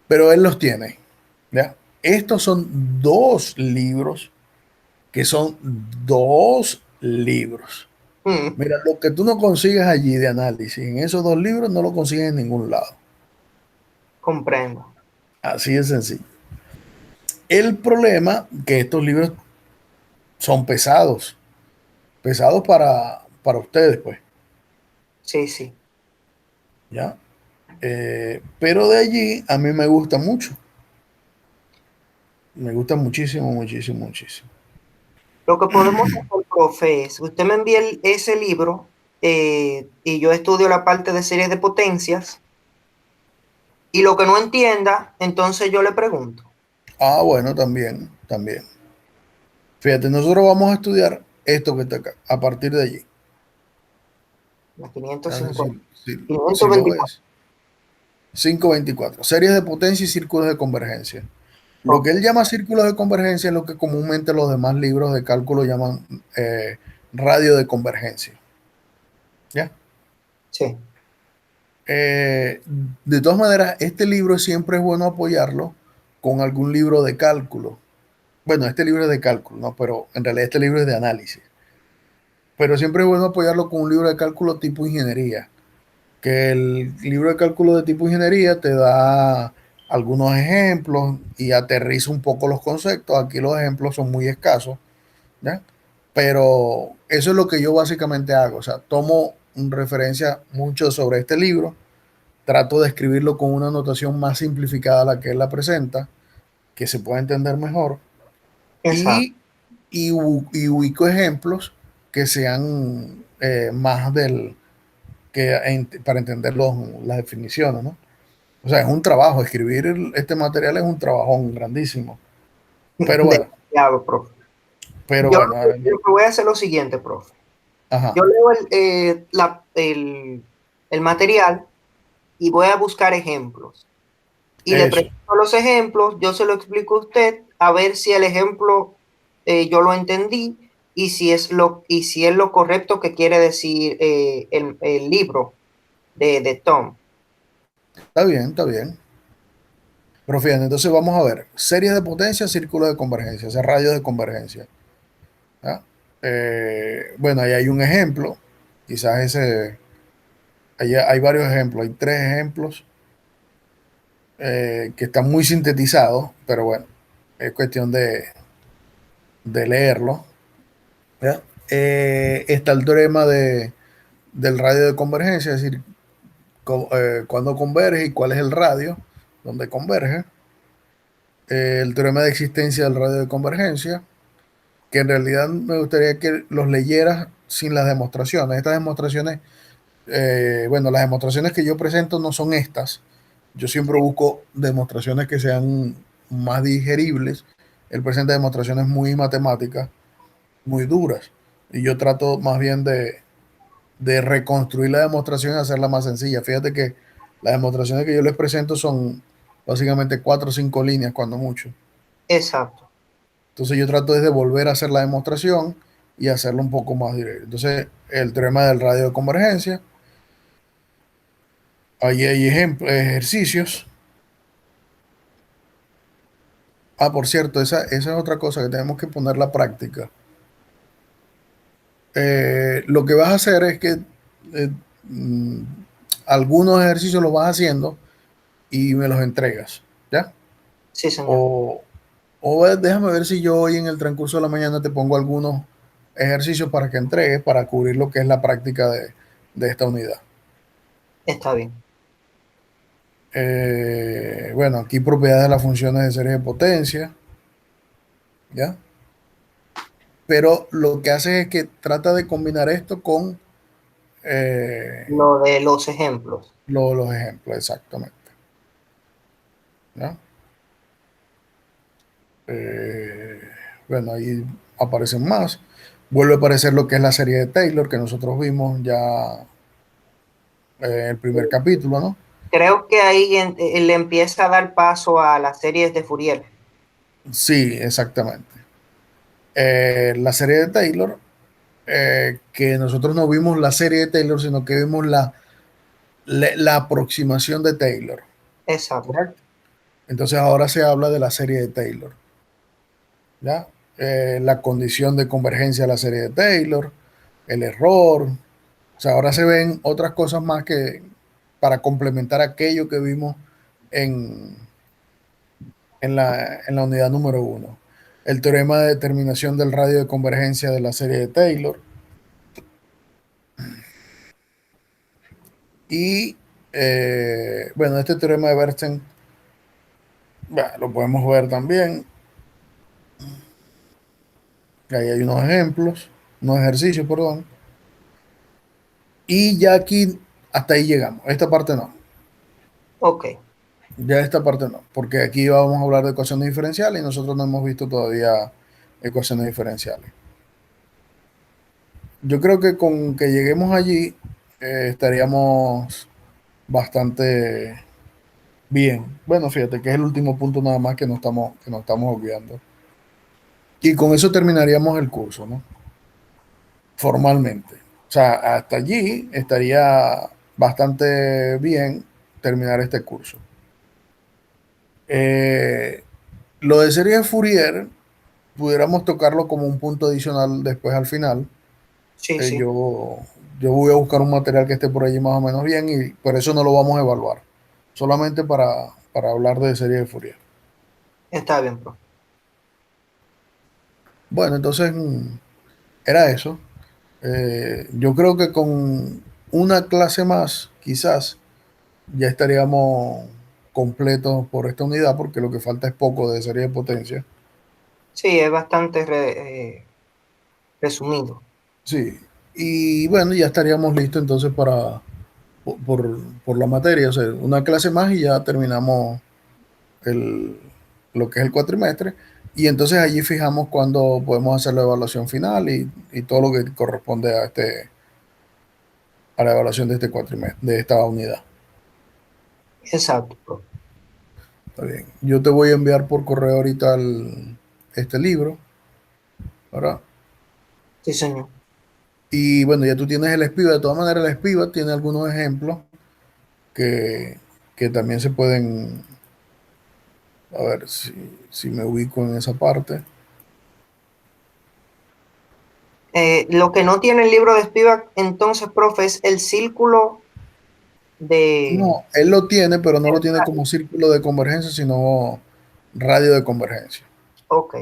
pero él los tiene, ¿ya? Estos son dos libros que son dos libros. Mm, Mira, lo que tú no consigues allí de análisis en esos dos libros no lo consigues en ningún lado. comprendo. Así de sencillo. El problema que estos libros son pesados, pesados para ustedes, pues, Sí, sí. ¿ya? Pero de allí a mí me gusta mucho, me gusta muchísimo, muchísimo, muchísimo. Lo que podemos hacer, profe, es, usted me envía ese libro y yo estudio la parte de series de potencias y lo que no entienda, entonces yo le pregunto. Ah, bueno, también, también. Fíjate, nosotros vamos a estudiar esto que está acá, a partir de allí. La No sé 550, si lo 524. ves. 524. Series de potencia y círculos de convergencia. Lo que Ok, él llama círculos de convergencia es lo que comúnmente los demás libros de cálculo llaman radio de convergencia. ¿Ya? sí, Eh, de todas maneras, este libro siempre es bueno apoyarlo con algún libro de cálculo. Bueno, este libro es de cálculo, ¿no? Pero en realidad este libro es de análisis. Pero siempre es bueno apoyarlo con un libro de cálculo tipo ingeniería, que el libro de cálculo de tipo ingeniería te da algunos ejemplos y aterriza un poco los conceptos. Aquí los ejemplos son muy escasos, ¿ya? Pero eso es lo que yo básicamente hago. O sea, tomo referencia mucho sobre este libro, trato de escribirlo con una notación más simplificada a la que él la presenta, que se pueda entender mejor, Exacto. y, y ubico ejemplos que sean más del que para entender las definiciones, ¿no? O sea, es un trabajo, escribir este material es un trabajón grandísimo. Pero bueno, Demasiado, profe. pero Yo bueno, lo que voy a hacer es lo siguiente, profe. ajá, Yo leo el material y voy a buscar ejemplos. Y le eso, presento los ejemplos, yo se lo explico a usted, a ver si el ejemplo yo lo entendí y si es lo correcto que quiere decir el libro de Tom. está bien, está bien. Pero fíjate, entonces vamos a ver, series de potencia, círculos de convergencia, o sea, radios de convergencia. ¿Ya? Bueno, ahí hay un ejemplo, quizás hay varios ejemplos, hay tres ejemplos que están muy sintetizados, pero bueno, es cuestión de leerlo. ¿Ya? Está el teorema del radio de convergencia, es decir, cuándo converge y cuál es el radio donde converge. El teorema de existencia del radio de convergencia, que en realidad me gustaría que los leyeras sin las demostraciones. Estas demostraciones, bueno, las demostraciones que yo presento no son estas. Yo siempre Sí, busco demostraciones que sean más digeribles. Él presenta demostraciones muy matemáticas, muy duras. Y yo trato más bien de reconstruir la demostración y hacerla más sencilla. Fíjate que las demostraciones que yo les presento son básicamente 4 o 5 líneas, cuando mucho. exacto. Entonces yo trato de volver a hacer la demostración y hacerlo un poco más directo. Entonces, el teorema del radio de convergencia, ahí hay ejemplos, ejercicios. Ah, por cierto, esa es otra cosa que tenemos que poner la práctica. Lo que vas a hacer es que eh, mm, algunos ejercicios los vas haciendo y me los entregas, ¿ya? Sí, señor. O, déjame ver si yo hoy en el transcurso de la mañana te pongo algunos ejercicios para que entregues, para cubrir lo que es la práctica de esta unidad. Está bien. Bueno, aquí propiedades de las funciones de series de potencia, ¿ya? Pero lo que hace es que trata de combinar esto con eh, Lo de los ejemplos. los ejemplos, exactamente, ¿ya? Eh, bueno, ahí aparecen más. Vuelve a aparecer lo que es la serie de Taylor, que nosotros vimos ya en el primer capítulo, ¿no? Creo que ahí le empieza a dar paso a las series de Fourier. Sí, exactamente. La serie de Taylor, que nosotros no vimos la serie de Taylor, sino que vimos la aproximación de Taylor, Exacto. ¿correcto? Entonces ahora se habla de la serie de Taylor, ¿ya? La condición de convergencia de la serie de Taylor, el error. O sea, ahora se ven otras cosas más que para complementar aquello que vimos en, en la unidad número uno. El teorema de determinación del radio de convergencia de la serie de Taylor. Y bueno, este teorema de Bernstein, bueno, lo podemos ver también. Ahí hay unos ejemplos, unos ejercicios, perdón. Y ya aquí, hasta ahí llegamos. Esta parte no. Ok. Ya esta parte no. Porque aquí vamos a hablar de ecuaciones diferenciales y nosotros no hemos visto todavía ecuaciones diferenciales. Yo creo que con que lleguemos allí estaríamos bastante bien. Bueno, fíjate que es el último punto nada más que nos estamos olvidando. Y con eso terminaríamos el curso, ¿no? Formalmente. O sea, hasta allí estaría bastante bien terminar este curso. Eh, lo de serie de Fourier, pudiéramos tocarlo como un punto adicional después al final. Sí, Eh, sí. yo, yo voy a buscar un material que esté por allí más o menos bien y por eso no lo vamos a evaluar. Solamente para hablar de serie de Fourier. Está bien, profe. Bueno, entonces era eso. Yo creo que con una clase más, quizás, ya estaríamos completos por esta unidad porque lo que falta es poco de serie de potencia. Sí, es bastante resumido. Sí, y bueno, ya estaríamos listos entonces para por la materia, o sea, una clase más y ya terminamos el, lo que es el cuatrimestre. Y entonces allí fijamos cuándo podemos hacer la evaluación final y todo lo que corresponde a la evaluación de este cuatrimestre, de esta unidad. Exacto, profe. Está bien. Yo te voy a enviar por correo ahorita este libro, ¿verdad? Sí, señor. Y bueno, ya tú tienes el Spiva. De todas maneras, el Spiva tiene algunos ejemplos que, que también se pueden, a ver si me ubico en esa parte. Lo que no tiene el libro de Spivak, entonces, profe, es el círculo de... No, él lo tiene, pero no lo tiene como círculo de convergencia, sino radio de convergencia. Ok.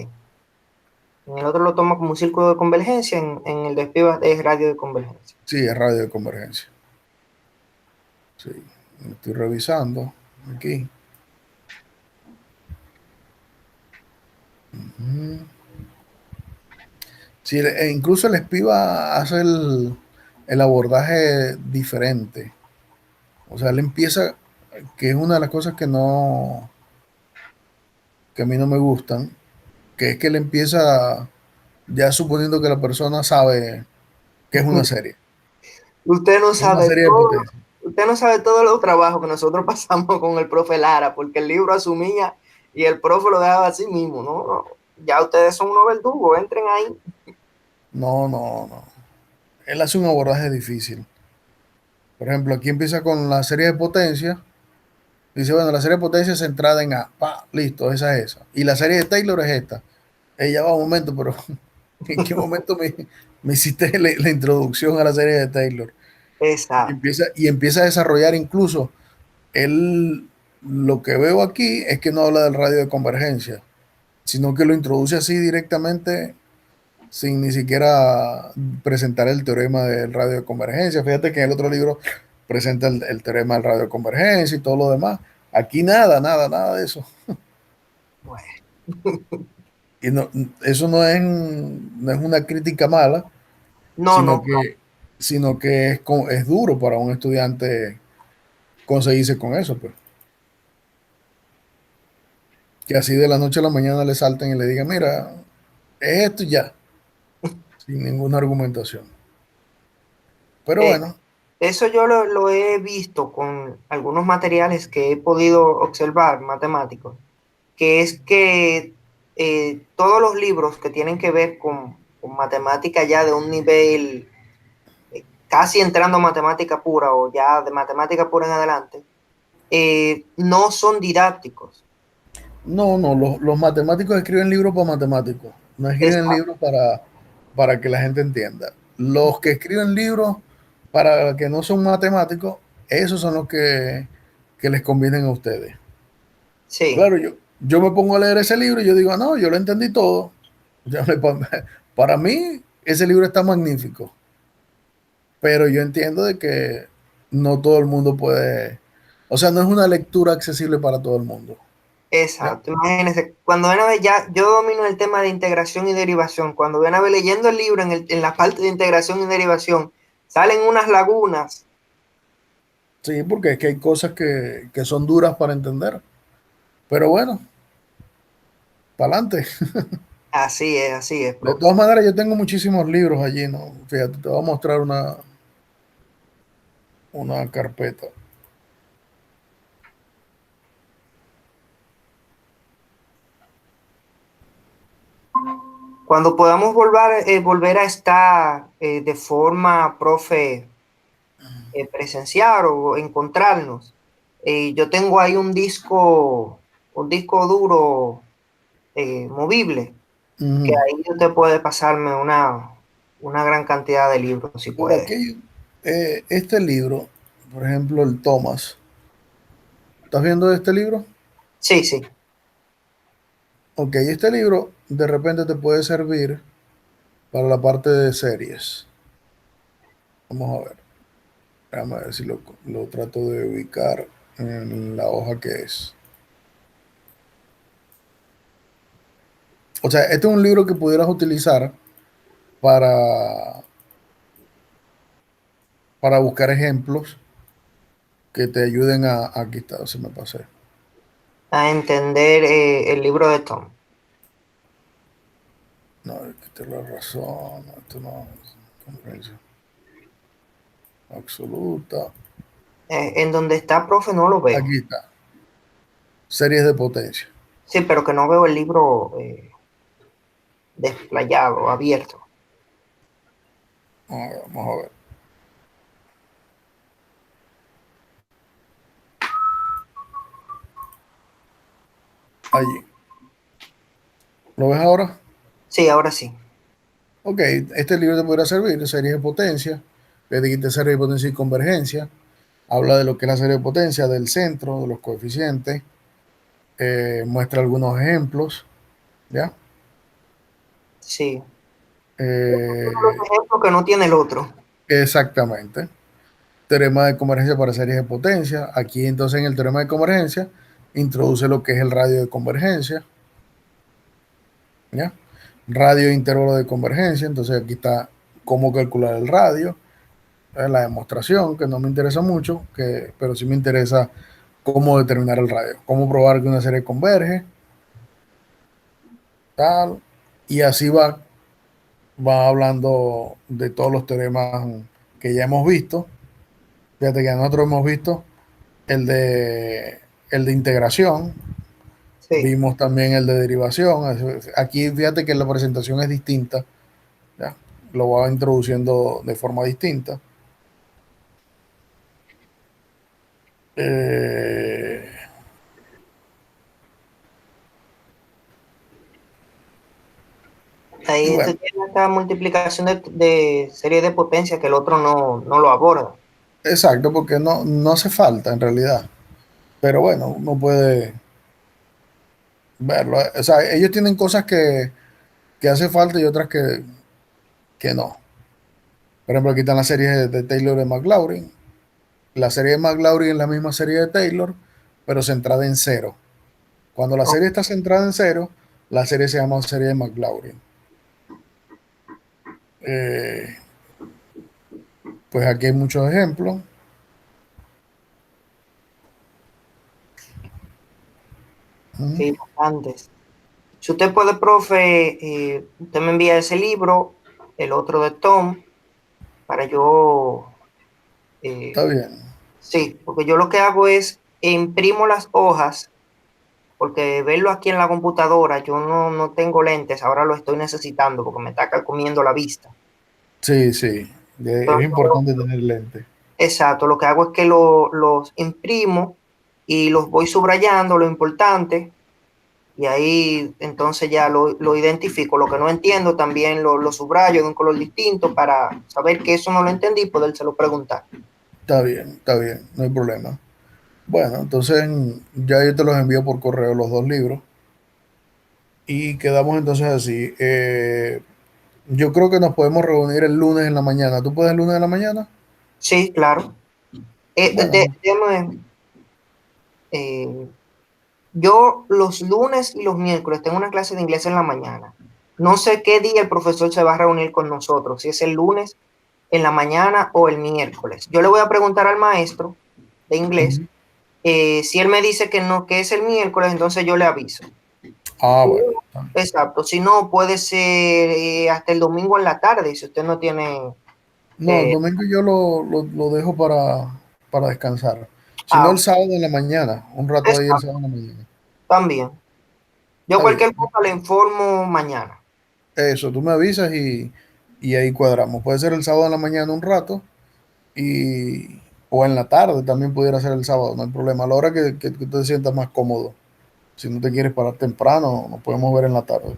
En el otro lo toma como un círculo de convergencia, en el de Spivak es radio de convergencia. Sí, es radio de convergencia. Sí, lo estoy revisando aquí. Ujú. Sí, e incluso el Spiva hace el abordaje diferente. O sea, él empieza, que es una de las cosas que a mí no me gustan, que es que él empieza ya suponiendo que la persona sabe que es una serie. Usted no Es una sabe serie de todo, potencia. usted no sabe todo los trabajos que nosotros pasamos con el profe Lara, porque el libro asumía y el profe lo dejaba así mismo, ¿no? No, ya ustedes son unos verdugos, entren ahí. No, no, no. Él hace un abordaje difícil. Por ejemplo, aquí empieza con la serie de potencia. Dice, bueno, la serie de potencia es centrada en A. Pa, listo, esa es esa. Y la serie de Taylor es esta. Ella va un momento, pero ¿en qué momento me hiciste la introducción a la serie de Taylor? Exacto, Y empieza a desarrollar incluso él, lo que veo aquí es que no habla del radio de convergencia, sino que lo introduce así directamente sin ni siquiera presentar el teorema del radio de convergencia. Fíjate que en el otro libro presenta el teorema del radio de convergencia y todo lo demás. Aquí nada, nada, nada de eso. bueno. Y no, eso no es una crítica mala, No, sino no, que es duro para un estudiante conseguirse con eso, pues. Que así de la noche a la mañana le salten y le digan, mira, es esto y ya, sin ninguna argumentación. Pero eh, bueno, eso yo lo he visto con algunos materiales que he podido observar, matemáticos, que es que todos los libros que tienen que ver con matemática ya de un nivel casi entrando a matemática pura o ya de matemática pura en adelante, no son didácticos. no, no, los matemáticos escriben libros para matemáticos, no escriben Exacto. libros para que la gente entienda. Los que escriben libros para que no son matemáticos, esos son los que les convienen a ustedes. Sí, Claro, yo me pongo a leer ese libro y yo digo, "Ah, no, yo lo entendí todo. Ya para mí, ese libro está magnífico, pero yo entiendo de que no todo el mundo puede, o sea, no es una lectura accesible para todo el mundo. ¿Ya? exacto. Imagínense, cuando ven a ver ya, yo domino el tema de integración y derivación. Cuando ven a ver leyendo el libro en la parte de integración y derivación, salen unas lagunas. Sí, porque es que hay cosas que son duras para entender. Pero bueno, para adelante. Así es, De profe. todas maneras, yo tengo muchísimos libros allí, ¿no? Fíjate, te voy a mostrar una carpeta. Cuando podamos volver a estar de forma, profe, presenciar o encontrarnos, yo tengo ahí un disco duro movible, que Ujú. ahí usted puede pasarme una gran cantidad de libros, si Mira, puede. aquí, este libro, por ejemplo, el Thomas. ¿Estás viendo este libro? Sí, sí, Ok, este libro de repente te puede servir para la parte de series. Vamos a ver. Déjame ver si lo trato de ubicar. en la hoja que es. O sea, este es un libro que pudieras utilizar para, para buscar ejemplos que te ayuden aquí está, se me pasé. A entender el libro de Tom. No, aquí te la razón, no, esto no es comprensión absoluta. En donde está, profe, no lo veo. Aquí está, series de potencia. Sí, pero que no veo el libro desplayado, abierto. Vamos a ver. Allí. ¿Lo ves ahora? Sí, ahora sí. Ok, este libro te podrá servir, series de potencia, que dijiste serie de potencia y convergencia. Habla de lo que es la serie de potencia, del centro, de los coeficientes, muestra algunos ejemplos, ¿ya? Sí. Los Eh, ejemplos que no tiene el otro. exactamente. Teorema de convergencia para series de potencia. Aquí entonces en el teorema de convergencia introduce lo que es el radio de convergencia, ¿ya? Radio e intervalo de convergencia, entonces aquí está cómo calcular el radio, la demostración, que no me interesa mucho, pero sí me interesa cómo determinar el radio, cómo probar que una serie converge, tal, y así va hablando de todos los teoremas que ya hemos visto. Fíjate que nosotros hemos visto el de, el de integración, Sí. vimos también el de derivación. Aquí fíjate que la presentación es distinta, ¿ya? Lo va introduciendo de forma distinta. Eh, y Ahí bueno, esto tiene esta multiplicación de serie de potencia que el otro no lo aborda. exacto, porque no hace falta en realidad. Pero bueno, uno puede verlo. O sea, ellos tienen cosas que hace falta y otras que no. Por ejemplo, aquí están las series de Taylor y de McLaurin. La serie de McLaurin es la misma serie de Taylor, pero centrada en cero. Cuando la Oh, serie está centrada en cero, la serie se llama serie de McLaurin. Eh, pues aquí hay muchos ejemplos. ¿Mm? sí, bastantes. Si usted puede, profe, usted me envía ese libro, el otro de Tom, para yo, Está eh, bien, sí, porque yo lo que hago es imprimo las hojas, porque verlo aquí en la computadora, yo no tengo lentes, ahora lo estoy necesitando porque me está comiendo la vista. sí, sí, es Entonces, importante tener lente. exacto, lo que hago es que los imprimo y los voy subrayando, lo importante, y ahí entonces ya lo identifico. Lo que no entiendo también lo subrayo de un color distinto para saber que eso no lo entendí y podérselo preguntar. Está bien, no hay problema. Bueno, entonces ya yo te los envío por correo los dos libros y quedamos entonces así. Yo creo que nos podemos reunir el lunes en la mañana. ¿Tú puedes el lunes en la mañana? Sí, claro. Bueno, Eh, yo los lunes y los miércoles tengo una clase de inglés en la mañana. No sé qué día el profesor se va a reunir con nosotros, si es el lunes en la mañana o el miércoles. Yo le voy a preguntar al maestro de inglés. ujú. Si él me dice que no, que es el miércoles, entonces yo le aviso. Ah, Si bueno. no, exacto. Si no, puede ser hasta el domingo en la tarde, si usted no tiene... No, el eh, domingo yo lo dejo para descansar. Si no, ah, el sábado en la mañana, un rato ahí el exacto, sábado en la mañana. también. Yo Está bien. cualquier cosa le informo mañana. Eso, tú me avisas y ahí cuadramos. Puede ser el sábado en la mañana un rato o en la tarde también pudiera ser el sábado, no hay problema. A la hora que tú te sientas más cómodo. Si no te quieres parar temprano, nos podemos ver en la tarde.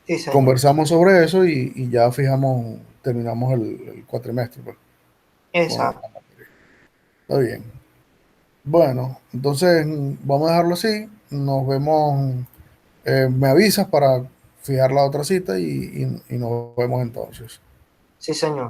Sí, señor. Conversamos sobre eso y ya fijamos, terminamos el cuatrimestre, pues, con Exacto. la materia. Está bien. Bueno, entonces vamos a dejarlo así. Nos vemos. Me avisas para fijar la otra cita y nos vemos entonces. Sí, señor.